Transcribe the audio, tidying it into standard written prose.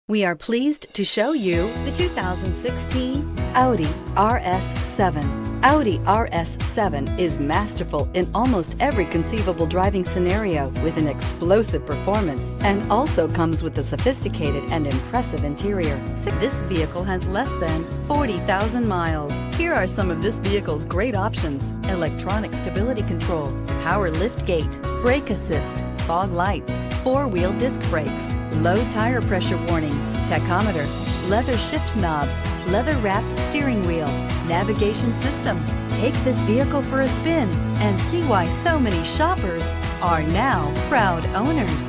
We are pleased to show you the 2016 Audi RS7. Audi RS7 is masterful in almost every conceivable driving scenario with an explosive performance and also comes with a sophisticated and impressive interior. This vehicle has less than 40,000 miles. Here are some of this vehicle's great options: electronic stability control, power liftgate, brake assist, fog lights, four-wheel disc brakes, low tire pressure warning, tachometer, leather shift knob, leather-wrapped steering wheel, navigation system. Take this vehicle for a spin and see why so many shoppers are now proud owners.